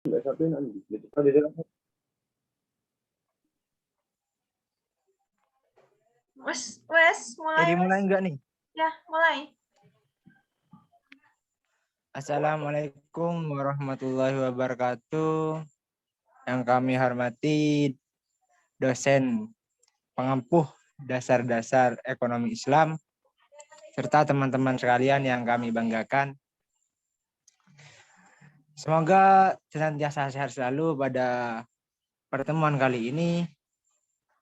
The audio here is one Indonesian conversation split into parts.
Nggak satuin gitu. Oh, di dalam. Wes, mulai. Jadi mulai enggak nih? Ya, mulai. Assalamualaikum warahmatullahi wabarakatuh. Yang kami hormati dosen pengampuh dasar-dasar ekonomi Islam, serta teman-teman sekalian yang kami banggakan. Semoga senantiasa sehat selalu pada pertemuan kali ini.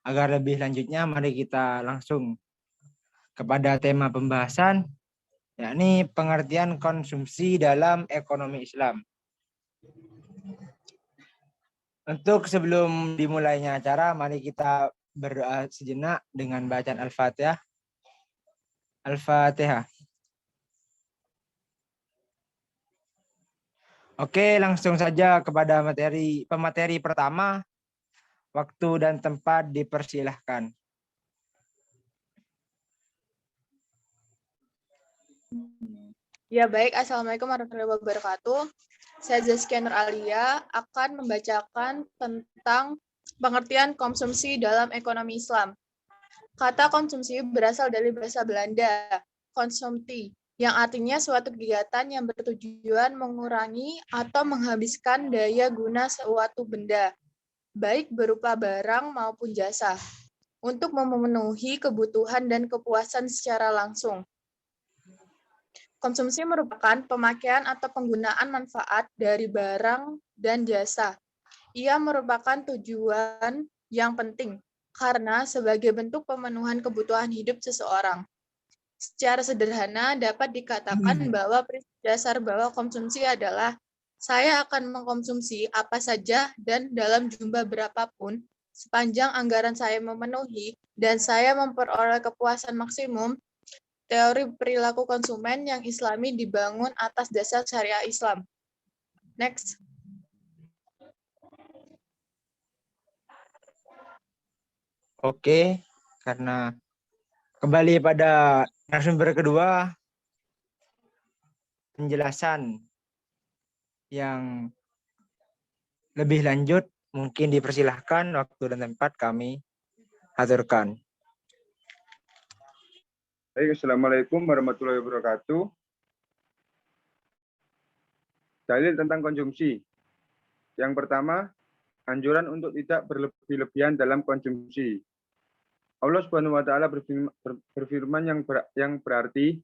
Agar lebih lanjutnya, mari kita langsung kepada tema pembahasan, yakni pengertian konsumsi dalam ekonomi Islam. Untuk sebelum dimulainya acara, mari kita berdoa sejenak dengan bacaan Al-Fatihah. Al-Fatihah. Oke, langsung saja kepada pemateri pertama. Waktu dan tempat dipersilahkan. Ya baik, Assalamualaikum warahmatullahi wabarakatuh. Saya Zaskia Nur Alia akan membacakan tentang pengertian konsumsi dalam ekonomi Islam. Kata konsumsi berasal dari bahasa Belanda, konsumti, yang artinya suatu kegiatan yang bertujuan mengurangi atau menghabiskan daya guna suatu benda, baik berupa barang maupun jasa, untuk memenuhi kebutuhan dan kepuasan secara langsung. Konsumsi merupakan pemakaian atau penggunaan manfaat dari barang dan jasa. Ia merupakan tujuan yang penting karena sebagai bentuk pemenuhan kebutuhan hidup seseorang. Secara sederhana dapat dikatakan bahwa prinsip dasar bahwa konsumsi adalah saya akan mengkonsumsi apa saja dan dalam jumlah berapapun sepanjang anggaran saya memenuhi dan saya memperoleh kepuasan maksimum. Teori perilaku konsumen yang Islami dibangun atas dasar syariah Islam. Next. Oke, karena kembali pada narasumber kedua, penjelasan yang lebih lanjut mungkin dipersilahkan, waktu dan tempat kami aturkan. Baik, Assalamualaikum warahmatullahi wabarakatuh. Dalil tentang konsumsi. Yang pertama, anjuran untuk tidak berlebih-lebihan dalam konsumsi. Allah Subhanahu wa taala berfirman yang berarti,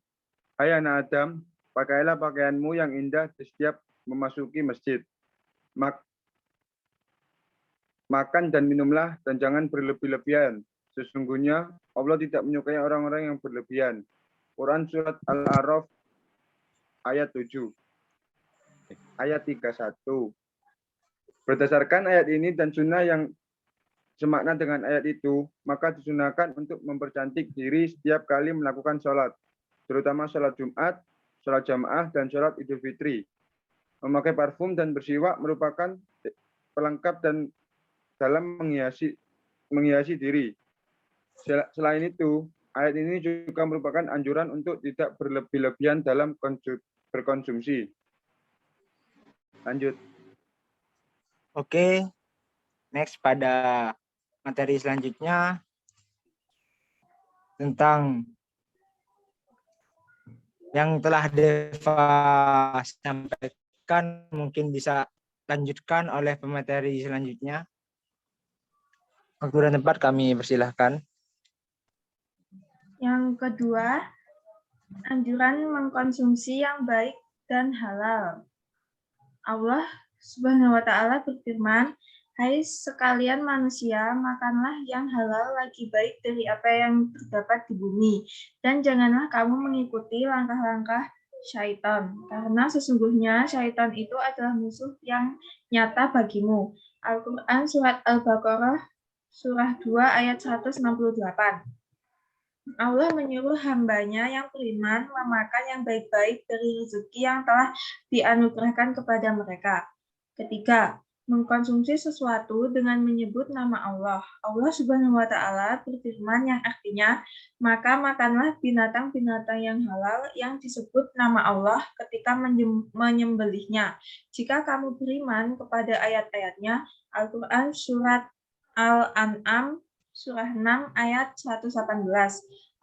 "Hai anak Adam, pakailah pakaianmu yang indah di setiap memasuki masjid. Makan dan minumlah dan jangan berlebih-lebihan. Sesungguhnya Allah tidak menyukai orang-orang yang berlebihan." Quran Surat Al-A'raf ayat 7. Ayat 31. Berdasarkan ayat ini dan sunnah yang semakna dengan ayat itu, maka disunahkan untuk mempercantik diri setiap kali melakukan sholat, terutama sholat Jumat, sholat jamaah, dan sholat Idul Fitri. Memakai parfum dan bersiwak merupakan pelengkap dan dalam menghiasi diri. Selain itu, ayat ini juga merupakan anjuran untuk tidak berlebih-lebihan dalam berkonsumsi. Lanjut. Oke, next pada materi selanjutnya tentang yang telah Deva sampaikan, mungkin bisa lanjutkan oleh pemateri selanjutnya. Waktu dan tempat kami persilahkan. Yang kedua, anjuran mengkonsumsi yang baik dan halal. Allah Subhanahu wa taala berfirman, "Hai sekalian manusia, makanlah yang halal lagi baik dari apa yang terdapat di bumi, dan janganlah kamu mengikuti langkah-langkah syaitan, karena sesungguhnya syaitan itu adalah musuh yang nyata bagimu." Al-Quran Surat Al-Baqarah Surah 2 ayat 168. Allah menyuruh hambanya yang beriman memakan yang baik-baik dari rezeki yang telah dianugerahkan kepada mereka. Ketiga, mengkonsumsi sesuatu dengan menyebut nama Allah. Allah Subhanahu wa taala berfirman yang artinya, maka makanlah binatang-binatang yang halal yang disebut nama Allah ketika menyembelihnya. Jika kamu beriman kepada ayat-ayatnya, Al-Quran Surat Al-An'am Surah 6 ayat 118.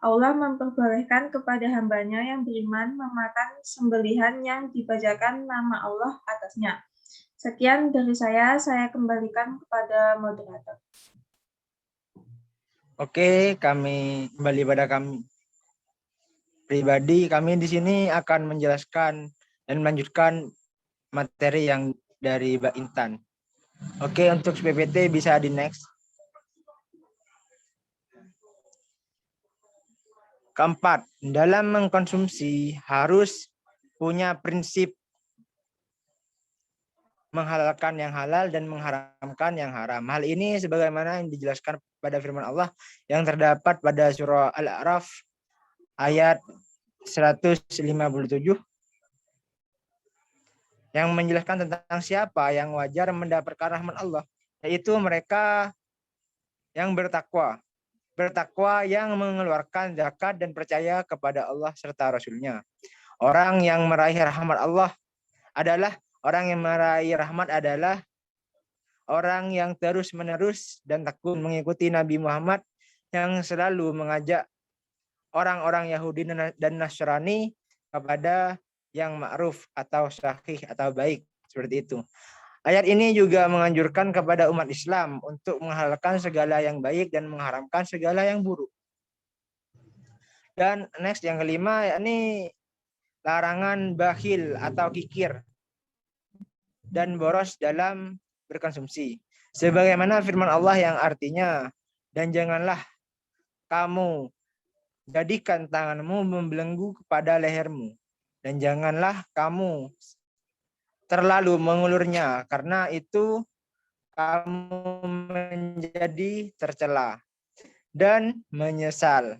Allah memperbolehkan kepada hambanya yang beriman memakan sembelihan yang dibacakan nama Allah atasnya. Sekian dari saya kembalikan kepada moderator. Oke, kami kembali pada kami pribadi. Kami di sini akan menjelaskan dan melanjutkan materi yang dari Mbak Intan. Oke, untuk PPT bisa di next. Keempat, dalam mengkonsumsi harus punya prinsip menghalalkan yang halal dan mengharamkan yang haram. Hal ini sebagaimana yang dijelaskan pada firman Allah yang terdapat pada surah Al-A'raf ayat 157 yang menjelaskan tentang siapa yang wajar mendapatkan rahmat Allah, yaitu mereka yang bertakwa. Bertakwa yang mengeluarkan zakat dan percaya kepada Allah serta Rasul-Nya. Orang yang meraih rahmat Allah adalah orang yang terus-menerus dan tekun mengikuti Nabi Muhammad yang selalu mengajak orang-orang Yahudi dan Nasrani kepada yang ma'ruf atau sahih atau baik, seperti itu. Ayat ini juga menganjurkan kepada umat Islam untuk menghalalkan segala yang baik dan mengharamkan segala yang buruk. Dan next yang kelima, yakni larangan bakhil atau kikir dan boros dalam berkonsumsi. Sebagaimana firman Allah yang artinya, dan janganlah kamu jadikan tanganmu membelenggu kepada lehermu, dan janganlah kamu terlalu mengulurnya, karena itu kamu menjadi tercela dan menyesal.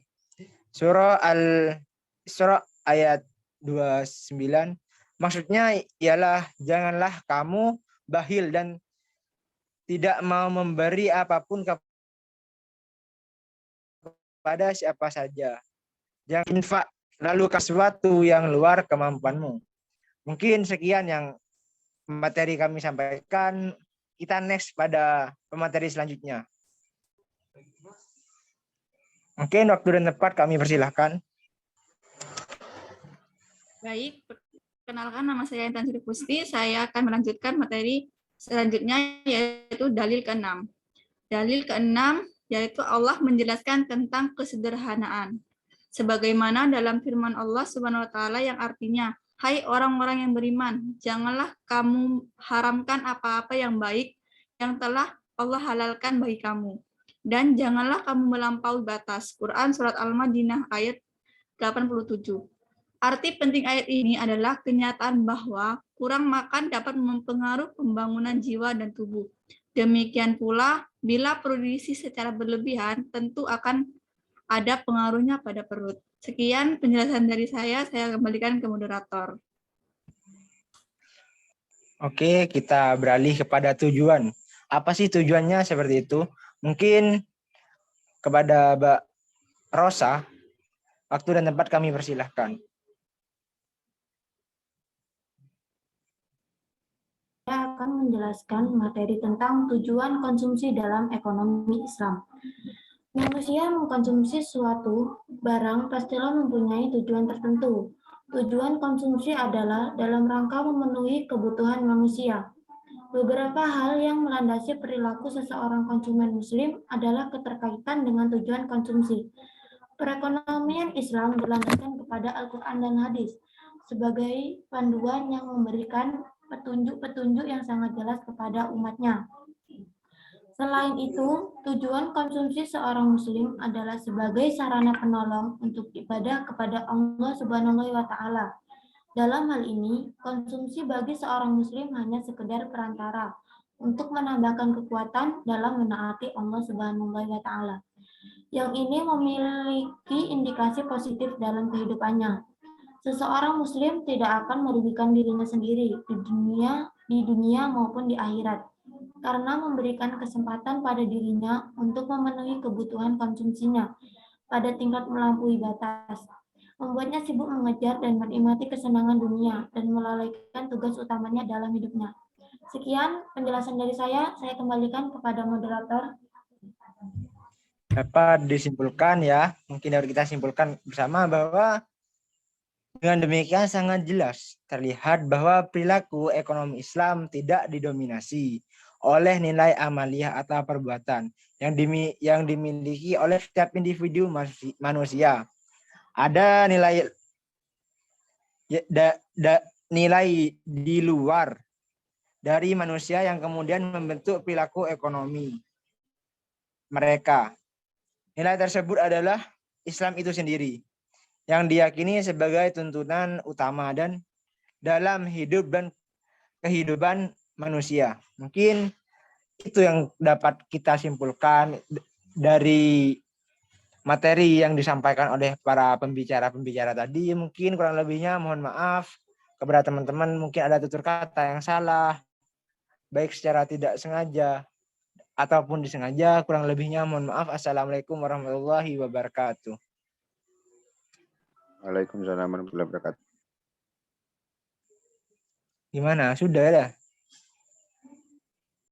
Surah Al-Isra ayat 29. Maksudnya ialah janganlah kamu bakhil dan tidak mau memberi apapun kepada siapa saja. Jangan infak lalu ke sesuatu yang luar kemampuanmu. Mungkin sekian yang materi kami sampaikan. Kita next pada pemateri selanjutnya. Mungkin waktu dan tempat kami persilahkan. Baik, perkenalkan nama saya Intan Sri Pusti. Saya akan melanjutkan materi selanjutnya yaitu dalil ke-6. Dalil ke-6 yaitu Allah menjelaskan tentang kesederhanaan. Sebagaimana dalam firman Allah Subhanahu wa taala yang artinya, hai orang-orang yang beriman, janganlah kamu haramkan apa-apa yang baik yang telah Allah halalkan bagi kamu. Dan janganlah kamu melampaui batas. Quran Surat Al-Madinah ayat 87. Arti penting ayat ini adalah kenyataan bahwa kurang makan dapat mempengaruhi pembangunan jiwa dan tubuh. Demikian pula, bila produksi secara berlebihan, tentu akan ada pengaruhnya pada perut. Sekian penjelasan dari saya kembalikan ke moderator. Oke, kita beralih kepada tujuan. Apa sih tujuannya seperti itu? Mungkin kepada Mbak Rosa, waktu dan tempat kami persilahkan. Saya akan menjelaskan materi tentang tujuan konsumsi dalam ekonomi Islam. Manusia mengkonsumsi suatu barang pastilah mempunyai tujuan tertentu. Tujuan konsumsi adalah dalam rangka memenuhi kebutuhan manusia. Beberapa hal yang melandasi perilaku seseorang konsumen muslim adalah keterkaitan dengan tujuan konsumsi. Perekonomian Islam berlandaskan kepada Al-Quran dan hadis sebagai panduan yang memberikan petunjuk-petunjuk yang sangat jelas kepada umatnya. Selain itu, tujuan konsumsi seorang muslim adalah sebagai sarana penolong untuk ibadah kepada Allah Subhanahu wa taala. Dalam hal ini, konsumsi bagi seorang muslim hanya sekedar perantara untuk menambahkan kekuatan dalam menaati Allah Subhanahu wa taala. Yang ini memiliki indikasi positif dalam kehidupannya. Seseorang muslim tidak akan merugikan dirinya sendiri di dunia maupun di akhirat. karena memberikan kesempatan pada dirinya untuk memenuhi kebutuhan konsumsinya pada tingkat melampaui batas, membuatnya sibuk mengejar dan menikmati kesenangan dunia dan melalaikan tugas utamanya dalam hidupnya. Sekian penjelasan dari saya kembalikan kepada moderator. Dapat disimpulkan ya, mungkin dapat kita simpulkan bersama bahwa dengan demikian sangat jelas terlihat bahwa perilaku ekonomi Islam tidak didominasi oleh nilai amaliyah atau perbuatan yang dimiliki oleh setiap individu manusia. Ada nilai di luar dari manusia yang kemudian membentuk perilaku ekonomi mereka. Nilai tersebut adalah Islam itu sendiri, yang diyakini sebagai tuntunan utama dan dalam hidup dan kehidupan manusia. Mungkin itu yang dapat kita simpulkan dari materi yang disampaikan oleh para pembicara tadi. Mungkin kurang lebihnya mohon maaf kepada teman-teman, mungkin ada tutur kata yang salah, baik secara tidak sengaja ataupun disengaja. Kurang lebihnya mohon maaf. Assalamualaikum warahmatullahi wabarakatuh. Waalaikumsalam warahmatullahi wabarakatuh. Gimana? Sudah ya?